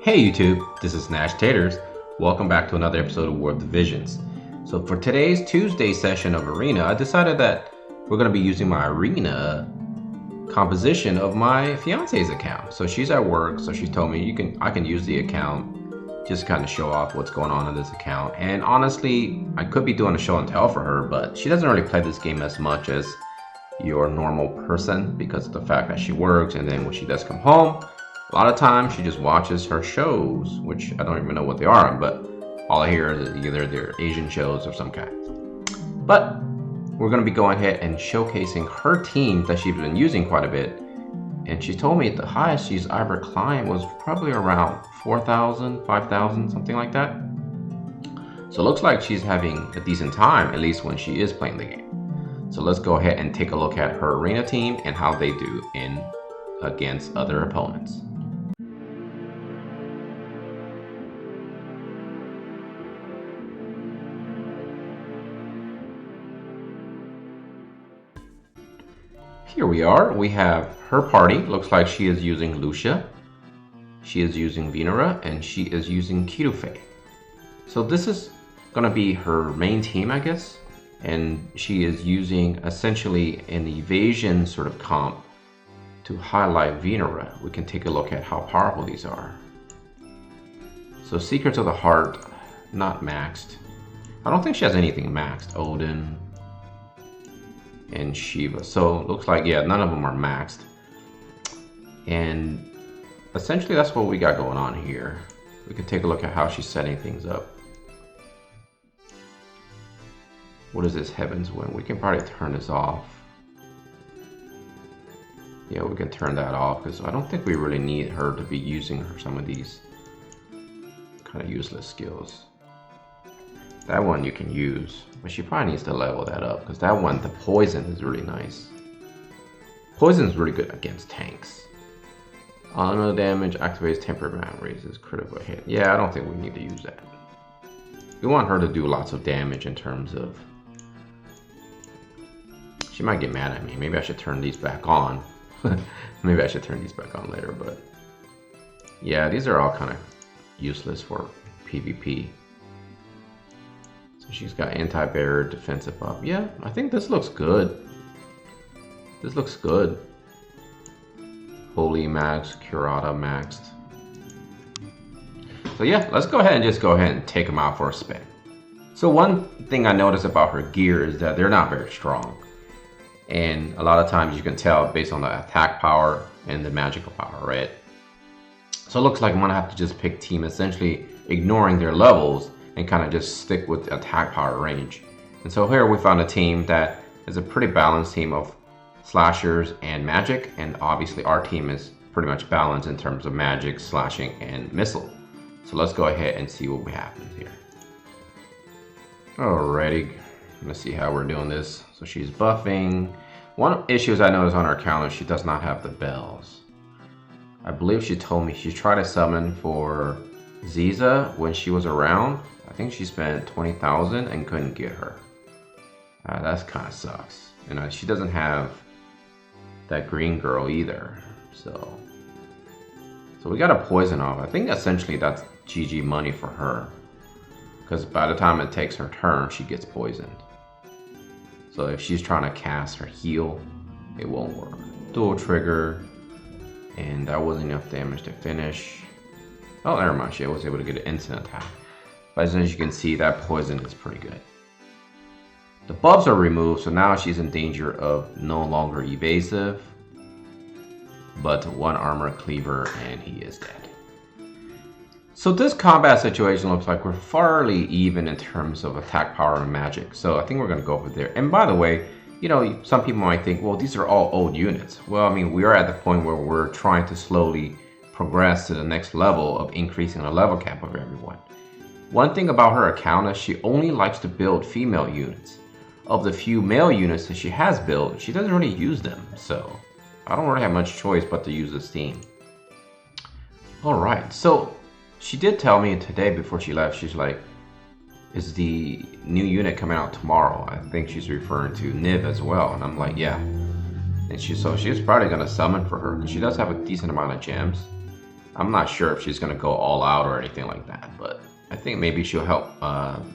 Hey YouTube, this is Nashtaters. Welcome back to another episode of World Divisions. So for today's Tuesday session of Arena, I decided that we're going to be using my Arena composition of my fiance's account. So she's at work, so she told me I can use the account, just kind of show off what's going on in this account. And honestly, I could be doing a show and tell for her, but she doesn't really play this game as much as your normal person because of the fact that she works, and then when she does come home, a lot of times she just watches her shows, which I don't even know what they are, but all I hear is either they're Asian shows of some kind. But we're going to be going ahead and showcasing her team that she's been using quite a bit. And she told me the highest she's ever climbed was probably around 4,000, 5,000, something like that. So it looks like she's having a decent time, at least when she is playing the game. So let's go ahead and take a look at her arena team and how they do against other opponents. Here we are. We have her party. Looks like she is using Lucia, she is using Venera, and she is using Kirufe. So this is going to be her main team, I guess. And she is using essentially an evasion sort of comp to highlight Venera. We can take a look at how powerful these are. So Secrets of the Heart, not maxed. I don't think she has anything maxed. Odin and Shiva. So it looks like, yeah, none of them are maxed. And essentially that's what we got going on here. We can take a look at how she's setting things up. What is this Heaven's Wind? We can probably turn this off. Yeah, we can turn that off because I don't think we really need her to be using some of these kind of useless skills. That one you can use, but she probably needs to level that up because that one, the poison, is really nice. Poison is really good against tanks. Auto damage activates temperament, raises critical hit. Yeah, I don't think we need to use that. We want her to do lots of damage in terms of... She might get mad at me. Maybe I should turn these back on. Maybe I should turn these back on later, but... Yeah, these are all kind of useless for PvP. So she's got anti-barrier, defensive up. Yeah, I think this looks good. This looks good. Holy max, Curata maxed. So yeah, let's go ahead and take them out for a spin. So one thing I noticed about her gear is that they're not very strong. And a lot of times you can tell based on the attack power and the magical power, right? So it looks like I'm gonna have to just pick team essentially ignoring their levels and kind of just stick with the attack power range. And so here we found a team that is a pretty balanced team of slashers and magic, and obviously our team is pretty much balanced in terms of magic, slashing, and missile. So let's go ahead and see what we have here. Alrighty, let's see how we're doing this. So she's buffing. One issue I noticed on her counter, she does not have the bells. I believe she told me she tried to summon for Ziza when she was around. I think she spent 20,000 and couldn't get her. That kind of sucks. And she doesn't have that green girl either. So we got a poison off. I think essentially that's GG money for her. Because by the time it takes her turn, she gets poisoned. So if she's trying to cast her heal, it won't work. Dual trigger. And that wasn't enough damage to finish. Oh, never mind. She was able to get an instant attack. But as you can see, that poison is pretty good. The buffs are removed, so now she's in danger of no longer evasive, but one armor cleaver, and he is dead. So this combat situation looks like we're fairly even in terms of attack power and magic. So I think we're going to go over there. And by the way, you know, some people might think, well, these are all old units. Well, I mean, we are at the point where we're trying to slowly progress to the next level of increasing the level cap of everyone. One thing about her account is she only likes to build female units. Of the few male units that she has built, she doesn't really use them. So I don't really have much choice but to use this team. Alright, so she did tell me today before she left, she's like, is the new unit coming out tomorrow? I think she's referring to Niv as well. And I'm like, yeah. And she's probably going to summon for her. She does have a decent amount of gems. I'm not sure if she's gonna go all out or anything like that, but I think maybe she'll help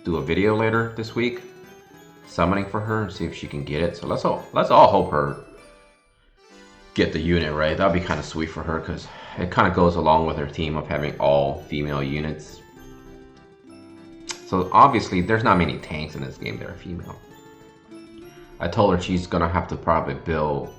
do a video later this week, summoning for her and see if she can get it. So let's all hope her get the unit right. That'd be kind of sweet for her because it kind of goes along with her theme of having all female units. So obviously there's not many tanks in this game that are female. I told her she's gonna have to probably build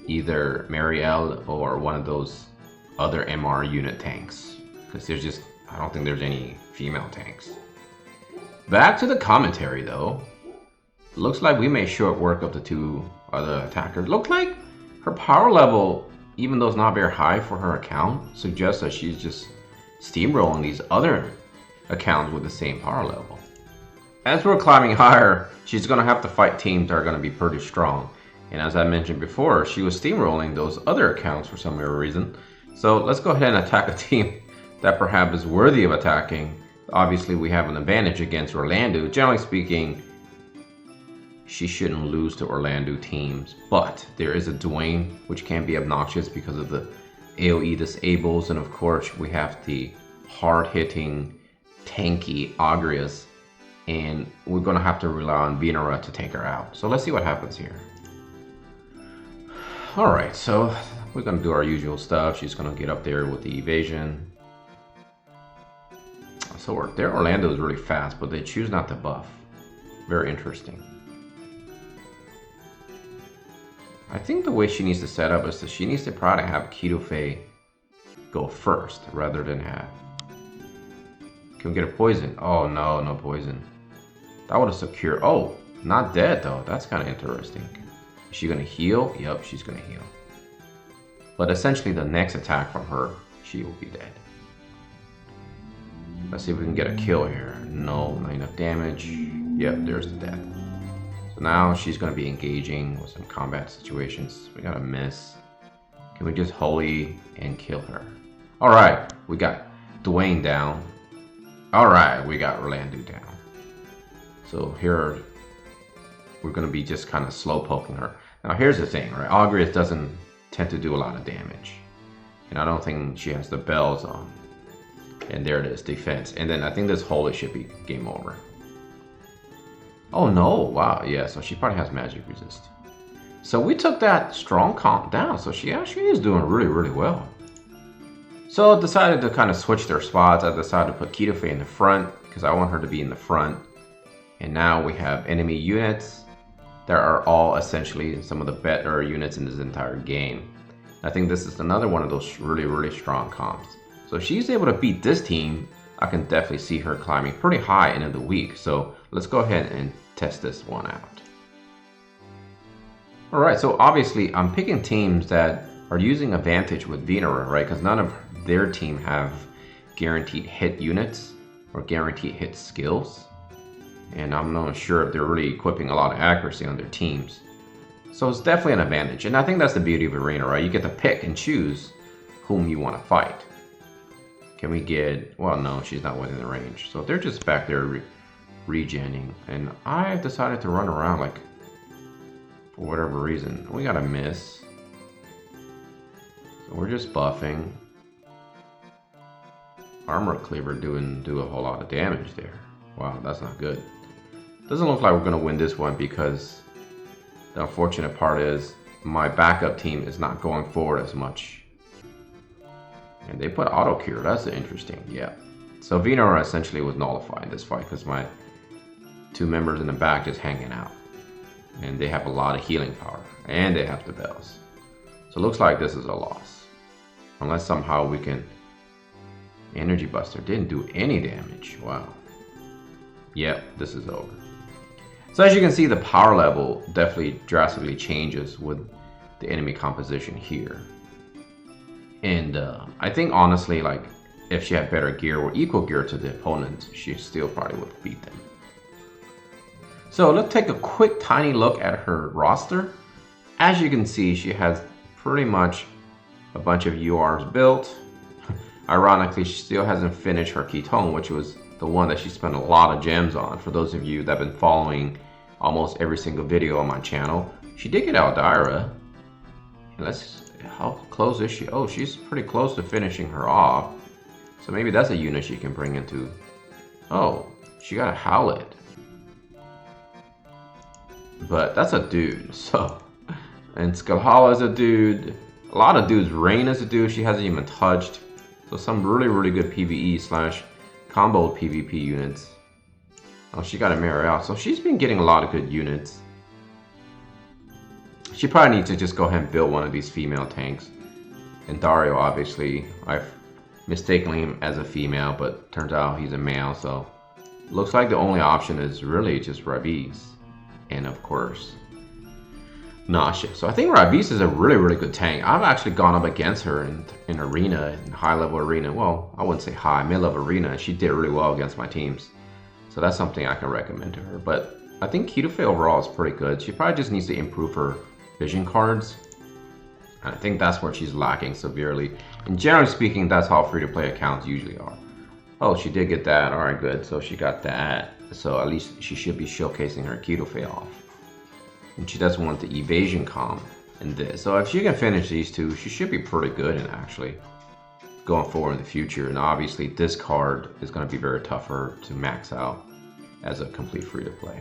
either Marielle or one of those other MR unit tanks, because I don't think there's any female tanks. Back to the commentary though. Looks like we made short work of the two other attackers. Looks like her power level, even though it's not very high for her account, suggests that she's just steamrolling these other accounts with the same power level. As we're climbing higher, she's going to have to fight teams that are going to be pretty strong. And as I mentioned before, she was steamrolling those other accounts for some weird reason. So let's go ahead and attack a team that perhaps is worthy of attacking. Obviously, we have an advantage against Orlando. Generally speaking, she shouldn't lose to Orlando teams. But there is a Dwayne, which can be obnoxious because of the AoE disables. And of course, we have the hard-hitting, tanky Agrias. And we're going to have to rely on Venera to take her out. So let's see what happens here. Alright, so we're going to do our usual stuff. She's going to get up there with the evasion. So their Orlando is really fast, but they choose not to buff. Very interesting. I think the way she needs to set up is that she needs to probably have Keto Faye go first rather than have... Can we get a poison? Oh no, no poison. That would have secured... Oh, not dead though. That's kind of interesting. Is she going to heal? Yep, she's going to heal. But essentially the next attack from her, she will be dead. Let's see if we can get a kill here. No, not enough damage. Yep, there's the death. So now she's going to be engaging with some combat situations. We got a miss. Can we just holy and kill her? Alright, we got Dwayne down. Alright, we got Orlando down. So here we're going to be just kind of slow poking her. Now here's the thing, right? Agrias doesn't tend to do a lot of damage. And I don't think she has the bells on. And there it is, defense. And then I think this holy should be game over. Oh no, wow, yeah, so she probably has magic resist. So we took that strong comp down, so she actually is doing really, really well. So I decided to kind of switch their spots. I decided to put Keto Faye in the front because I want her to be in the front. And now we have enemy units that are all essentially some of the better units in this entire game. I think this is another one of those really, really strong comps. So if she's able to beat this team, I can definitely see her climbing pretty high into the week. So let's go ahead and test this one out. Alright, so obviously I'm picking teams that are using advantage with Venera, right? Because none of their team have guaranteed hit units or guaranteed hit skills. And I'm not sure if they're really equipping a lot of accuracy on their teams. So it's definitely an advantage. And I think that's the beauty of Arena, right? You get to pick and choose whom you want to fight. Can we get... Well, no, she's not within the range. So they're just back there regenning. And I decided to run around like... For whatever reason. We got a miss. So we're just buffing. Armor Cleaver do a whole lot of damage there. Wow, that's not good. Doesn't look like we're going to win this one because the unfortunate part is my backup team is not going forward as much. And they put auto cure. That's interesting. Yeah. So Venera essentially was nullified in this fight because my two members in the back just hanging out. And they have a lot of healing power. And they have the bells. So it looks like this is a loss. Unless somehow we can... Energy Buster didn't do any damage. Wow. Yep, this is over. So as you can see, the power level definitely drastically changes with the enemy composition here. And I think honestly, like, if she had better gear or equal gear to the opponents, she still probably would beat them. So let's take a quick tiny look at her roster. As you can see, she has pretty much a bunch of URs built. Ironically, she still hasn't finished her Ketone, which was the one that she spent a lot of gems on. For those of you that have been following almost every single video on my channel, she did get Aldira. And let's How close is she? Oh, she's pretty close to finishing her off. So maybe that's a unit she can bring into. Oh, she got a Howlet. But that's a dude, so. And Skalhala is a dude. A lot of dudes. Rain is a dude she hasn't even touched. So some really, really good PvE slash combo PvP units. Oh, she got a mirror out. So she's been getting a lot of good units. She probably needs to just go ahead and build one of these female tanks. And Dario, obviously, I've mistaken him as a female, but turns out he's a male. So looks like the only option is really just Ravis. And of course, Nasha. So I think Ravis is a really, really good tank. I've actually gone up against her in arena, in high level arena. Well, I wouldn't say high, mid level arena. And she did really well against my teams. So that's something I can recommend to her. But I think Kitufe overall is pretty good. She probably just needs to improve her vision cards. And I think that's where she's lacking severely. And generally speaking, that's how free-to-play accounts usually are. Oh, she did get that. All right, good. So she got that. So at least she should be showcasing her Kitufe off. And she doesn't want the evasion comp in this. So if she can finish these two, she should be pretty good in actually going forward in the future. And obviously this card is going to be very tough for her to max out as a complete free-to-play.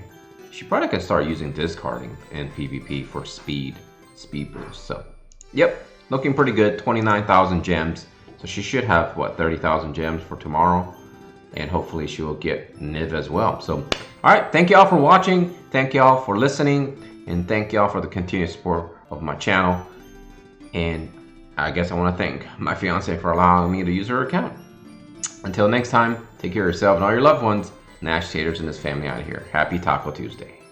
She probably can start using discarding in PvP for speed boost. So, yep, looking pretty good. 29,000 gems. So she should have, what, 30,000 gems for tomorrow. And hopefully she will get Niv as well. So, all right, thank you all for watching. Thank you all for listening. And thank you all for the continued support of my channel. And I guess I want to thank my fiance for allowing me to use her account. Until next time, take care of yourself and all your loved ones. Nashtaters and his family out of here. Happy Taco Tuesday.